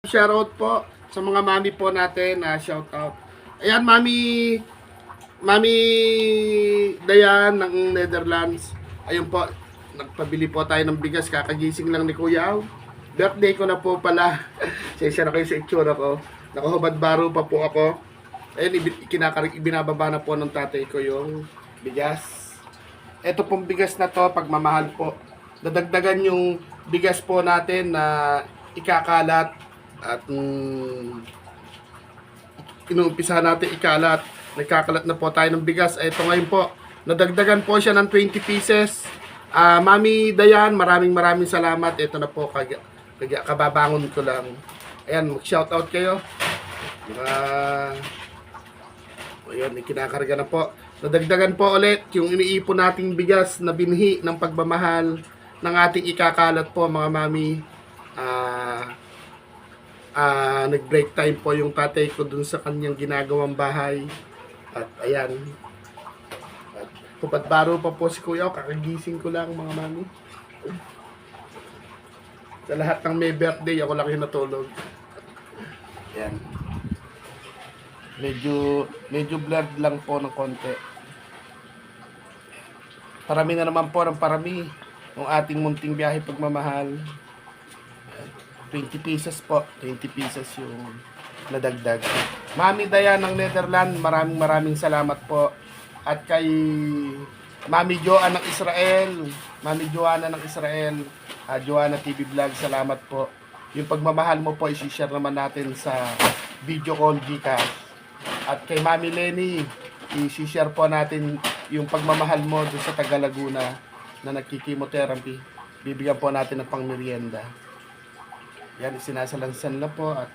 Shoutout po sa mga mami po natin na shoutout. Ayan, Mami Dayan ng Netherlands. Ayun po, nagpabili po tayo ng bigas. Kakagising lang ni Kuya Aw. Birthday ko na po pala. Sensya na kayo sa itsura ko. Nakahubad baro pa po ako. Ayun, ibinababa na po ng tatay ko yung bigas. Ito pong bigas na to, pagmamahal po. Dadagdagan yung bigas po natin na ikakalat at inuumpisa natin ikalat. Nagkakalat na po tayo ng bigas. Ito ngayon po, nadagdagan po siya ng 20 pieces. Mami Dayan, maraming salamat. Ito na po, kababangon ko lang. Ayan, mag-shoutout kayo. Ayan, ikinakarga na po. Nadagdagan po ulit yung iniipon nating bigas na binhi ng pagmamahal ng ating ikakalat po, mga mami. Nag-break time po yung tatay ko dun sa kanyang ginagawang bahay. At ayan. At baro pa po si Kuya. Kakagising ko lang, mga mami. Sa lahat ng may birthday, ako lang yung natulog. Ayan. Medyo blurred lang po ng konti. Parami na naman po ng parami ng ating munting biyahe pagmamahal. 20 pieces po. 20 pieces yung nadagdag. Mami Dayan ng Netherlands, maraming salamat po. At kay Mami Joanna ng Israel, Mami Joanna ng Israel, Joanna TV Vlog, salamat po. Yung pagmamahal mo po, isi-share naman natin sa video call Gcash. At kay Mami Lenny, isi-share po natin yung pagmamahal mo doon sa Taga Laguna na nagkikimotherapy. Bibigyan po natin ng pangmerienda. Yan, sinasalansan na po at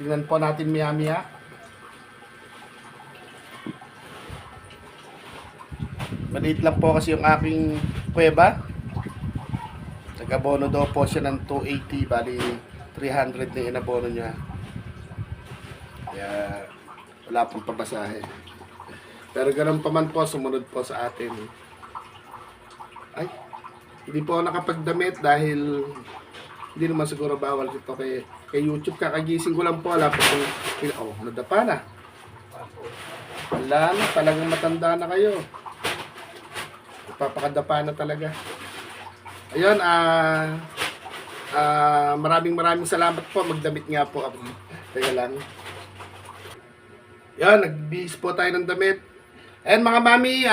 tingnan po natin maya-maya. Maliit lang po kasi yung aking kuweba. Nag-abono daw po siya ng 280, bali 300 na inabono niya. Kaya wala pong pabasahe. Pero ganun pa man po, sumunod po sa atin. Ay, hindi po ako nakapagdamit dahil hindi naman siguro bawal ito kay YouTube. Kakagising ko lang po. Wala po kung nadapa na. Wala na. Talagang matanda na kayo. Papakadapa na talaga. Ayun. Maraming salamat po. Magdamit nga po ako. Teka lang. Yan. Nagbihis po tayo ng damit. And mga mami,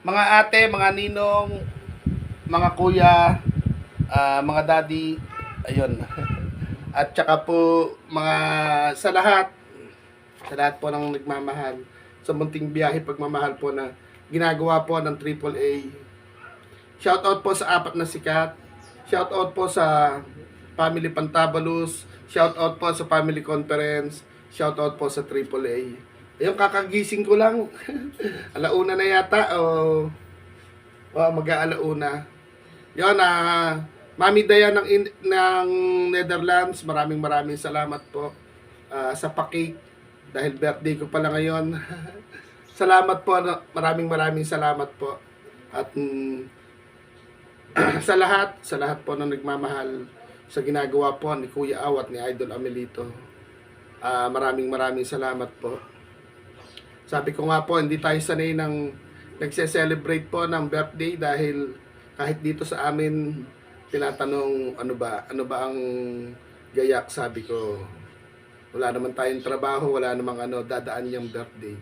mga ate, mga ninong, mga kuya, mga daddy, ayun. At saka po mga sa lahat po ng nagmamahal sa munting biyahe pagmamahal po na ginagawa po ng AAA. Shoutout po sa apat na sikat. Shoutout po sa Family Pantabalus. Shoutout po sa Family Conference. Shoutout po sa AAA. Ayun, kakagising ko lang. Alauna na yata o mag-aalauna. Yun, Mami Dayan ng Netherlands, maraming salamat po sa pa-cake dahil birthday ko pala ngayon. Salamat po, maraming salamat po. At sa lahat po na nagmamahal sa ginagawa po ni Kuya Aw at ni Idol Amelito. Maraming salamat po. Sabi ko nga po, hindi tayo sanay ng nagse-celebrate po ng birthday dahil kahit dito sa amin tinatanong ano ba ang gayak. Sabi ko, wala naman tayong trabaho, wala namang dadaan niyang birthday.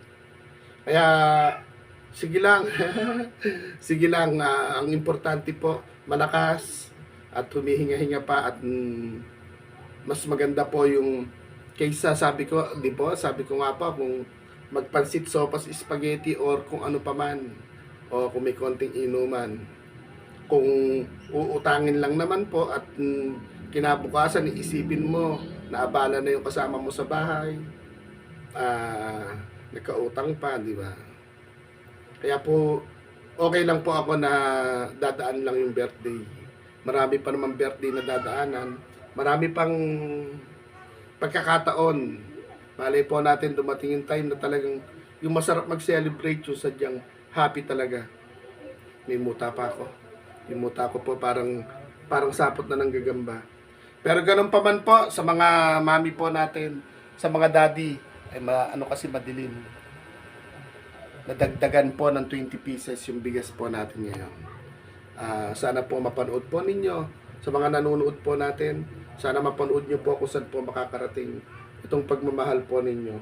Kaya sige lang. Sige lang, ang importante po malakas at humihinga-hinga pa at mas maganda po yung kaysa sabi ko nga po kung magpansit, sopas, spaghetti or kung ano pa man o kung may konting inuman. Kung uutangin lang naman po at kinabukasan iisipin mo na abala na yung kasama mo sa bahay, nagkautang pa, di ba? Kaya po okay lang po ako na dadaan lang yung birthday. Marami pa naman birthday na dadaanan. Marami pang pagkakataon. Malay po natin dumating yung time na talagang yung masarap mag-celebrate yung sadyang happy talaga. May muta pa ako. Yung muta ko po parang sapot na ng gagamba. Pero ganun pa man po sa mga mami po natin, sa mga daddy, ay ano kasi madilim. Nadagdagan po ng 20 pieces yung bigas po natin ngayon. Sana po mapanood po ninyo sa mga nanonood po natin. Sana mapanood nyo po kung saan po makakarating itong pagmamahal po ninyo.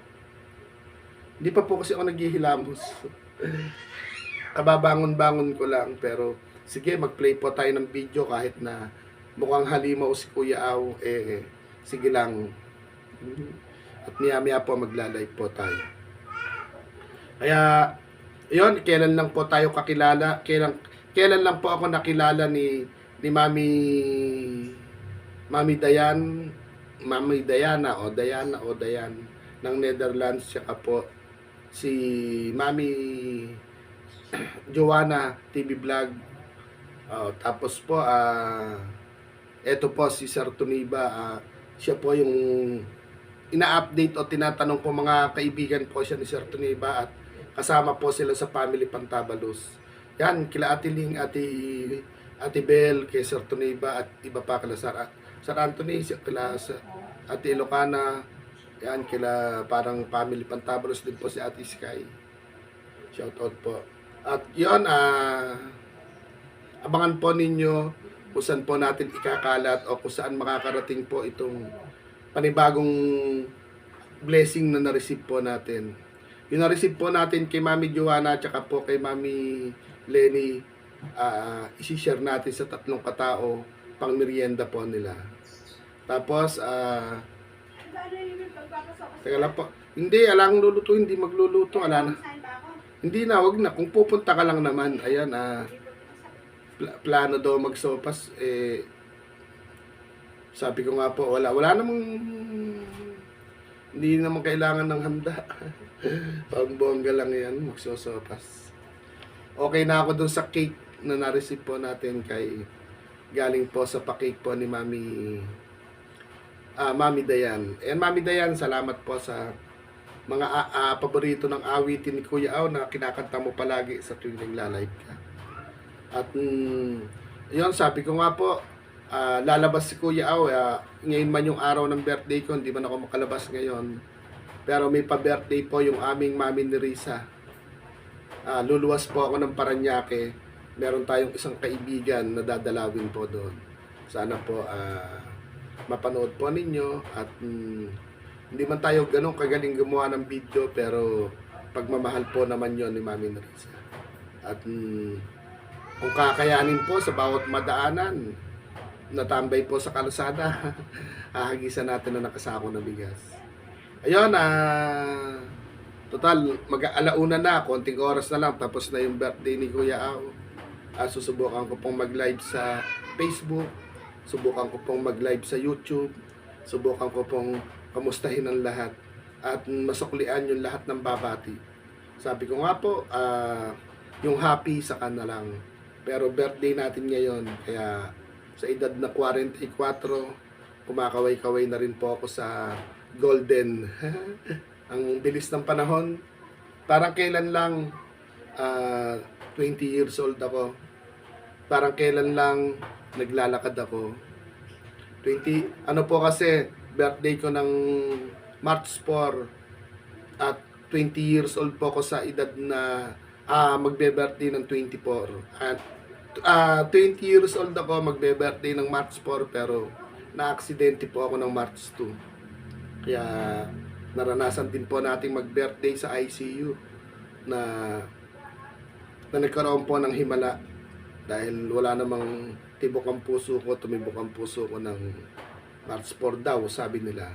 Hindi pa po kasi ako naghihilamos. Kababangon-bangon ko lang, pero sige, mag-play po tayo ng video kahit na mukhang halimaw si Kuya Aw, sige lang. At maya-maya po magla-live po tayo. Kaya, yon, kailan lang po tayo kakilala, kailan lang po ako nakilala ni Mami Diana o Dayan ng Netherlands, tsaka po si Mami Joanna TV Vlog. Tapos po eto po si Sir Tuniba, siya po yung ina-update o tinatanong po mga kaibigan po siya ni Sir Tuniba, at kasama po sila sa Family Pantabalos. Yan, kila Ate Ling, Ate Bel, kay Sir Tuniba, at iba pa kila Sir Anthony, kila Ate Ilocana, yan, kila parang Family Pantabalos din po si Ate Sky. Shout out po. At yun, abangan po ninyo kung saan po natin ikakalat o kung saan makakarating po itong panibagong blessing na na-receive po natin. Yung na-receive po natin kay Mami Joanna at saka po kay Mami Lenny, isi-share natin sa 3 katao pang merienda po nila. Tapos, teka lang po. Hindi, alang luluto, hindi magluluto, ala na. Hindi na, wag na. Kung pupunta ka lang naman, ayan, plano daw magsopas, sabi ko nga po, wala namang, hindi naman kailangan ng handa. Pambongga lang yan, magsosopas. Okay na ako dun sa cake na na-receive po natin galing po sa pa-cake po ni Mami Dayan. And Mami Dayan, salamat po sa mga paborito ng awitin ni Kuya Aw na kinakanta mo palagi sa tuwing nagla-live ka. At yun, sabi ko nga po, lalabas si Kuya Aw, ngayon man yung araw ng birthday ko, hindi man ako makalabas ngayon. Pero may pa-birthday po yung aming Mami ni Risa. Luluwas po ako ng Paranaque. Meron tayong isang kaibigan na dadalawin po doon. Sana po mapanood po ninyo, at hindi man tayo ganun kagaling gumawa ng video, pero pagmamahal po naman yon ni Mami Nerissa. At kung kakayanin po sa bawat madaanan, natambay po sa kalsada, hahagisan natin na nakasako na bigas. Ayun, total, mag-alauna na, konting oras na lang, tapos na yung birthday ni Kuya Aw. Susubukan ko pong mag-live sa Facebook, subukan ko pong mag-live sa YouTube, subukan ko pong kamustahin ang lahat, at masuklian yung lahat ng babati. Sabi ko nga po, yung happy sa na lang. Pero birthday natin ngayon, kaya sa edad na 44, kumakaway-kaway na rin po ako sa golden. Ang bilis ng panahon. Parang kailan lang 20 years old ako. Parang kailan lang naglalakad ako. Ano po kasi, birthday ko ng March 4, at 20 years old po ako sa edad na magbe-birthday ng 24. At 20 years old ako, magbe-birthday ng March 4, pero na-aksidente po ako ng March 2. Kaya naranasan din po nating mag-birthday sa ICU na nagkaroon po ng himala dahil wala namang tibok ang puso ko, tumibok ang puso ko ng March 4 daw, sabi nila.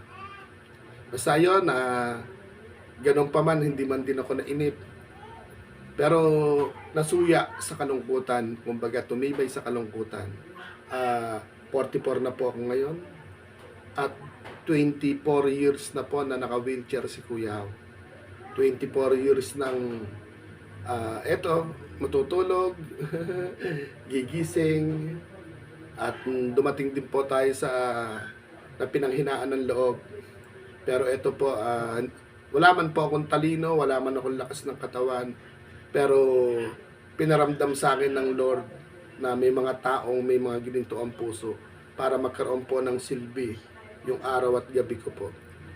Basta yun, ganun pa man, hindi man din ako nainip. Pero nasuya sa kalungkutan, kumbaga tumibay sa kalungkutan. 44 na po ako ngayon, at 24 years na po na naka-wheelchair si Kuya Aw. 24 years nang eto, matutulog, gigising, at dumating din po tayo sa na pinanghinaan ng loob. Pero eto po, wala man po akong talino, wala man akong lakas ng katawan, pero pinaramdam sa akin ng Lord na may mga taong may mga gininto ang puso para magkaroon po ng silbi yung araw at gabi ko po.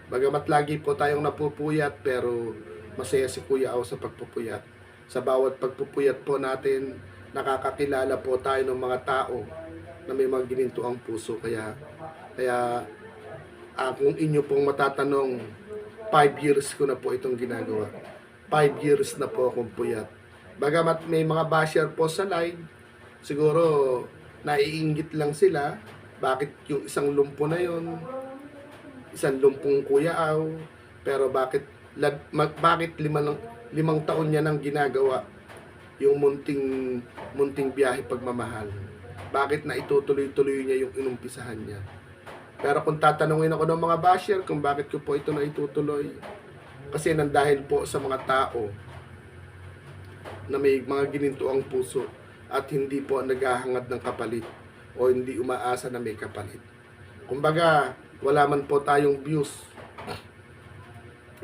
Bagamat lagi po tayong napupuyat, pero masaya si Kuya Au sa pagpupuyat. Sa bawat pagpupuyat po natin, nakakakilala po tayo ng mga tao na may mga ginintuang puso. Kaya kung inyo pong matatanong, 5 years ko na po itong ginagawa. 5 years na po akong puyat. Bagamat may mga basher po sa live, siguro naiinggit lang sila, bakit yung isang lumpo na yon, isang lumpong Kuya Au, pero bakit limang taon niya nang ginagawa yung munting biyahe pagmamahal. Bakit na itutuloy-tuloy niya yung inumpisahan niya? Pero kung tatanungin ako ng mga basher kung bakit ko po ito na itutuloy, kasi nandahil po sa mga tao na may mga ginintuang puso at hindi po naghahangad ng kapalit o hindi umaasa na may kapalit. Kumbaga, wala man po tayong views,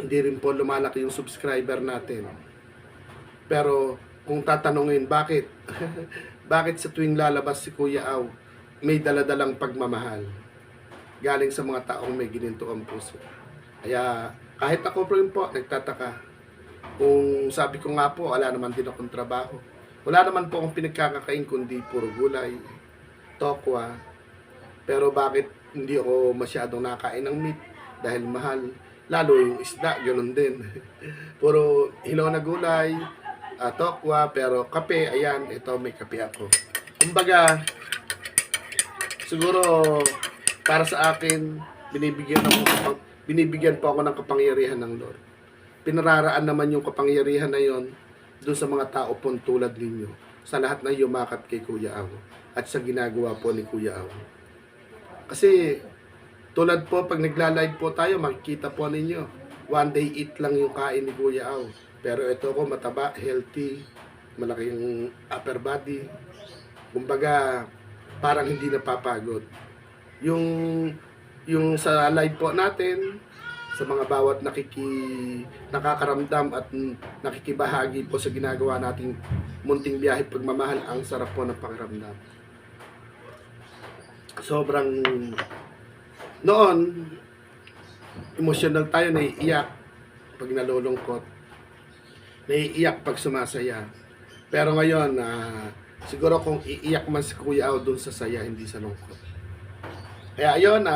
hindi rin po lumalaki yung subscriber natin. Pero kung tatanungin bakit bakit sa tuwing lalabas si Kuya Au may daladalang pagmamahal galing sa mga taong may ginintuang puso. Kaya kahit ako rin po nagtataka, kung sabi ko nga po, wala naman din akong trabaho. Wala naman po akong pinagkakakain kundi puro gulay, tokwa. Pero bakit hindi ako masyadong nakain ng meat? Dahil mahal. Lalo yung isda, ganoon din. Puro hilaw na gulay, tokwa, pero kape, ayan, ito may kape ako. Kumbaga, siguro para sa akin, binibigyan po ako ng kapangyarihan ng Lord. Pinararaan naman yung kapangyarihan na yon doon sa mga tao pong tulad ninyo, sa lahat na yumakap kay Kuya Au at sa ginagawa po ni Kuya Au. Kasi tulad po pag nagla-live po tayo, makikita po ninyo, one day eat lang yung kain ni Kuya Au. Pero ito ko mataba, healthy, malaking upper body. Kumbaga, parang hindi napapagod. Yung sa live po natin, sa mga bawat nakakaramdam at nakikibahagi po sa ginagawa nating munting biyahe pagmamahal, ang sarap po ng pakiramdam. Sobrang noon, emotional tayo, naiiyak pag nalulungkot, naiiyak pag sumasaya. Pero ngayon, siguro kung iiyak man si Kuya Au doon sa saya, hindi sa lungkot. Kaya ayun,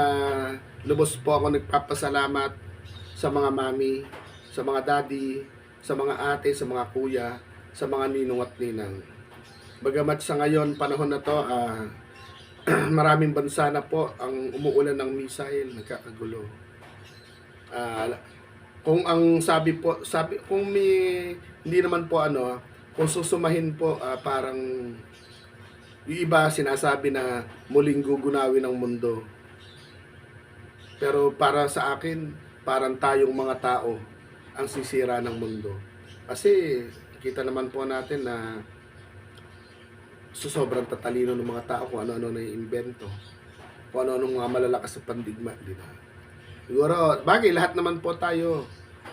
lubos po ako nagpapasalamat sa mga mami, sa mga daddy, sa mga ate, sa mga kuya, sa mga ninong at ninang. Bagamat sa ngayon, panahon na to, maraming bansa na po ang umuulan ng missile, nagkakagulo. Kung ang kung hindi naman po kung susumahin po, parang yung iba sinasabi na muling gugunawin ang mundo. Pero para sa akin, parang tayong mga tao ang sisira ng mundo. Kasi kita naman po natin na sobrang tatalino ng mga tao kung ano-ano na iimbento, kung ano-ano mga malalakas sa pandigma, di ba? Siguro, bagay, lahat naman po tayo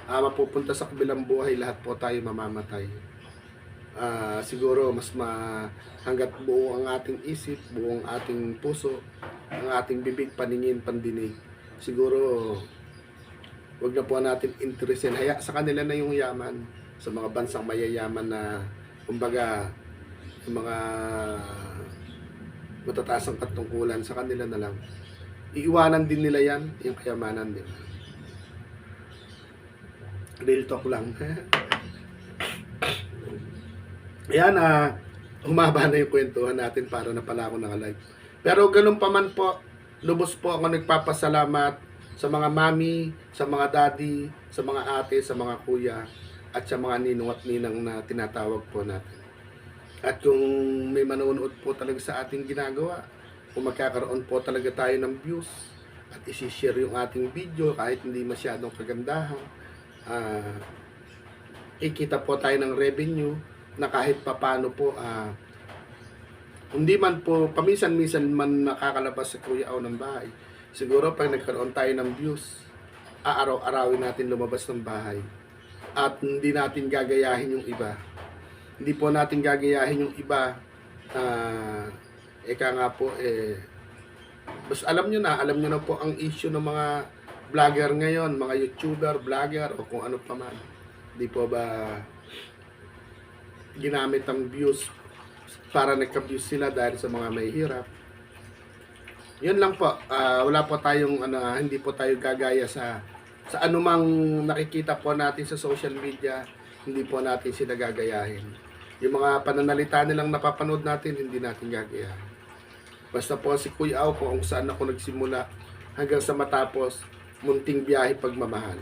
mapupunta sa kabilang buhay, lahat po tayo mamamatay. Siguro mas hanggat buo ang ating isip, buo ang ating puso, ang ating bibig, paningin, pandinig, siguro wag na po natin interesin. Haya sa kanila na yung yaman, sa mga bansang mayayaman na kumbaga yung mga matataas ang katungkulan, sa kanila na lang. Iiwanan din nila yan, yung kayamanan, di ba? Real talk lang. Ayan, humaba na yung kwentuhan natin para na pala ako naka-live. Pero ganun pa man po, lubos po ako nagpapasalamat sa mga mami, sa mga daddy, sa mga ate, sa mga kuya, at sa mga ninong at ninang na tinatawag po natin. At kung may manonood po talaga sa ating ginagawa, kung magkakaroon po talaga tayo ng views, at isi-share yung ating video kahit hindi masyadong kagandahan, ikita po tayo ng revenue na kahit papano po, hindi man po, paminsan-minsan man nakakalabas sa Kuya Au ng bahay. Siguro pag nagkaroon tayo ng views, aaraw-arawin natin lumabas ng bahay. At hindi natin gagayahin yung iba. Hindi po natin gagayahin yung iba. Eka nga po, Bas alam nyo na po ang issue ng mga vlogger ngayon, mga YouTuber, vlogger, o kung ano pa man. Di po ba ginamit ang views para nagka-views sila dahil sa mga mahihirap. Yun lang po, wala po tayong hindi po tayo gagaya sa anumang nakikita po natin sa social media, hindi po natin sila gagayahin. Yung mga pananalita nilang napapanood natin, hindi natin gagayahin. Basta po si Kuya Au kung saan ako nagsimula hanggang sa matapos munting biyahe pagmamahal.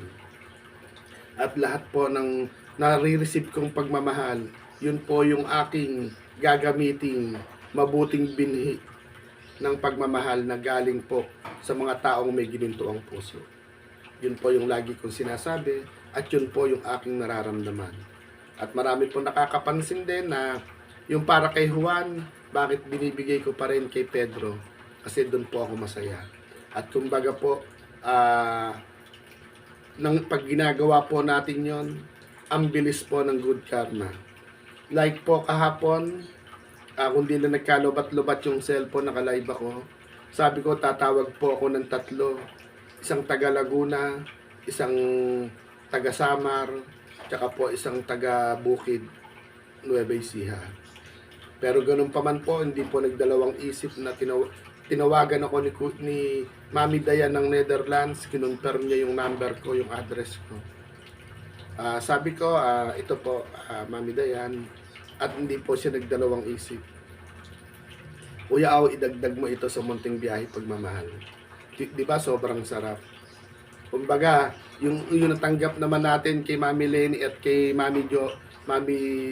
At lahat po ng nare-receive kong pagmamahal, yun po yung aking gagamiting mabuting binhi ng pagmamahal na galing po sa mga taong may ginintuang puso. Yun po yung lagi kong sinasabi at yun po yung aking nararamdaman. At marami po nakakapansin din na yung para kay Juan, bakit binibigay ko pa rin kay Pedro? Kasi doon po ako masaya. At kumbaga po, nang pag ginagawa po natin yon, ang bilis po ng good karma. Like po kahapon, kung di na nagkalubat-lubat yung cellphone, naka-live ako. Sabi ko, tatawag po ako ng 3. Isang taga Laguna, isang taga Samar, tsaka po isang taga Bukid, Nueva Ecija. Pero ganun pa man po, hindi po nagdalawang isip na tinawagan ako ni Mami Dayan ng Netherlands, kinonfirm niya yung number ko, yung address ko. Sabi ko, ito po, Mami Dayan, at hindi po siya nagdalawang isip. Kuya Au, idagdag mo ito sa munting biyahe pagmamahal. Di ba sobrang sarap? Kumbaga, yung natanggap naman natin kay Mami Lenny at kay Mami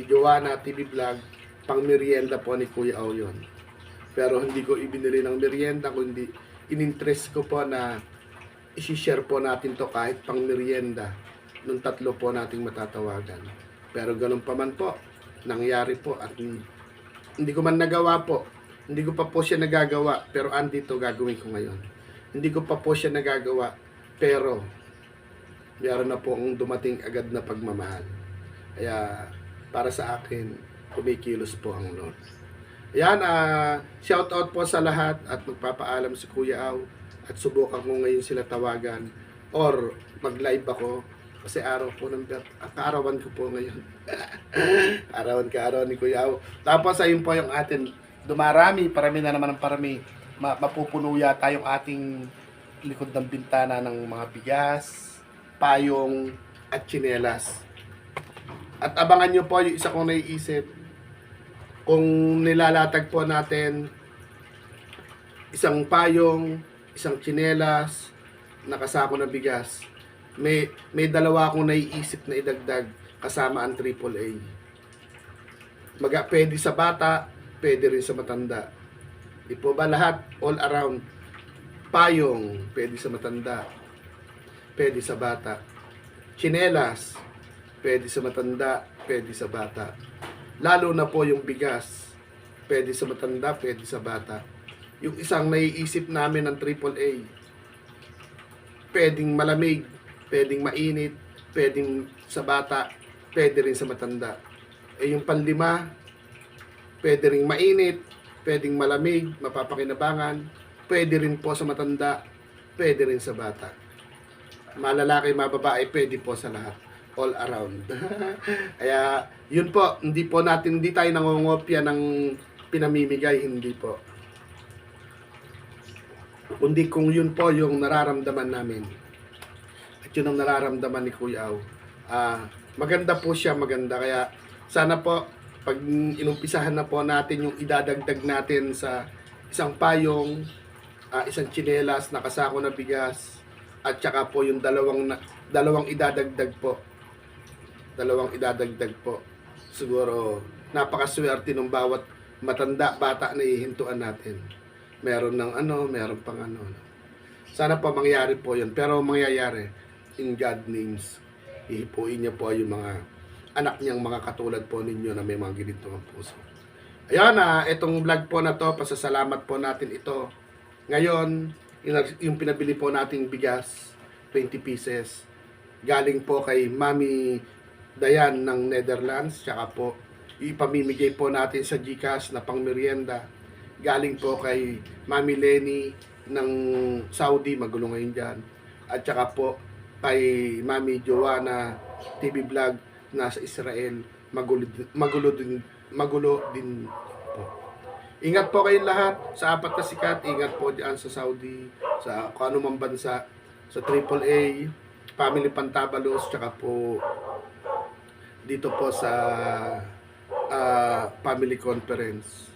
Joanna TV Vlog, pang merienda po ni Kuya Au yun. Pero hindi ko ibinili ng merienda, kundi in-interest ko po na isi-share po natin to kahit pang merienda nung 3 po nating matatawagan. Pero ganun pa man po, nangyari po at hindi ko man nagawa po. Hindi ko pa po siya nagagawa, pero andito gagawin ko ngayon. Hindi ko pa po siya nagagawa, pero meron na po ang dumating agad na pagmamahal. Kaya para sa akin, kumikilos po ang Lord. Ayan, shout out po sa lahat at magpapaalam si Kuya Au at subukan ko ngayon sila tawagan or mag-live ako kasi araw po ng kaarawan ko po ngayon. Kaarawan ni Kuya Au. Tapos ayun po yung atin, parami na naman ang parami. Mapupuno yata yung ating likod ng bintana ng mga bigas, payong at tsinelas. At abangan nyo po yung isa kong naiisip. Kung nilalatag po natin isang payong, isang tsinelas, nakasako na bigas, may 2 akong naiisip na idagdag kasama ang AAA. Pwede sa bata, pwede rin sa matanda. Di po ba lahat? All around. Payong, pwede sa matanda, pwede sa bata. Tsinelas, pwede sa matanda, pwede sa bata. Lalo na po yung bigas, pwede sa matanda, pwede sa bata. Yung isang naiisip namin ng AAA, pwedeng malamig, pwedeng mainit, pwedeng sa bata, pwede rin sa matanda. Yung panlima, pwede rin mainit, pwedeng malamig, mapapakinabangan, pwede rin po sa matanda, pwede rin sa bata. Malalaki, mababae, pwede po sa lahat. All around. Kaya, yun po, hindi tayo nangongopya ng pinamimigay, hindi po. Kundi kung yun po yung nararamdaman namin. At yun ang nararamdaman ni Kuya Au. Maganda po siya, maganda. Kaya, sana po, pag inumpisahan na po natin yung idadagdag natin sa isang payong, isang tsinelas, nakasako na bigas, at saka po yung dalawang idadagdag po. Siguro, napakaswerte ng bawat matanda, bata na ihintuan natin. Meron pang ano. Sana po mangyari po yun. Pero mangyayari, in God names, ihipuin niya po yung mga anak niyang mga katulad po ninyo na may mga ganito ang puso. Ayan, itong vlog po na to, pasasalamat po natin ito. Ngayon, yung pinabili po nating bigas, 20 pieces, galing po kay Mami Dayan ng Netherlands, tsaka po ipamimigay po natin sa GCash na pang merienda, galing po kay Mami Lenny ng Saudi, magulo ngayon dyan. At saka po kay Mami Joanna TV Vlog nasa Israel, magulo din po. Ingat po kayong lahat sa apat na sikat, ingat po diyan sa Saudi, sa kung anumang bansa, sa AAA, Family Pantabalos, tsaka po dito po sa family conference.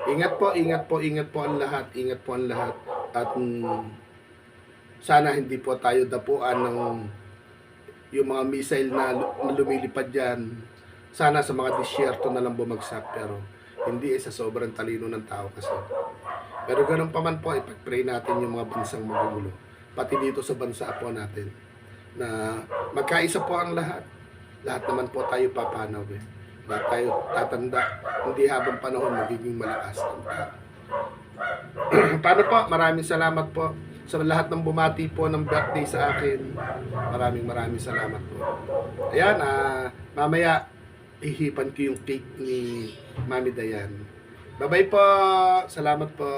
Ingat po, ingat po, ingat po ang lahat, ingat po ang lahat. At sana hindi po tayo dapuan ng yung mga missile na lumilipad dyan. Sana sa mga disyerto na lang bumagsak, pero hindi sa sobrang talino ng tao kasi. Pero ganun pa man po, ipag-pray natin yung mga bansang magugulo. Pati dito sa bansa po natin. Na magkaisa po ang lahat. Lahat naman po tayo papanaw eh. Lahat tayo tatanda. Hindi habang panahon magiging malakas ang tao. Paano po? Maraming salamat po sa lahat ng bumati po ng birthday sa akin. Maraming salamat po. Ayan, mamaya ihipan ko yung cake ni Mami Dayan. Bye-bye po. Salamat po.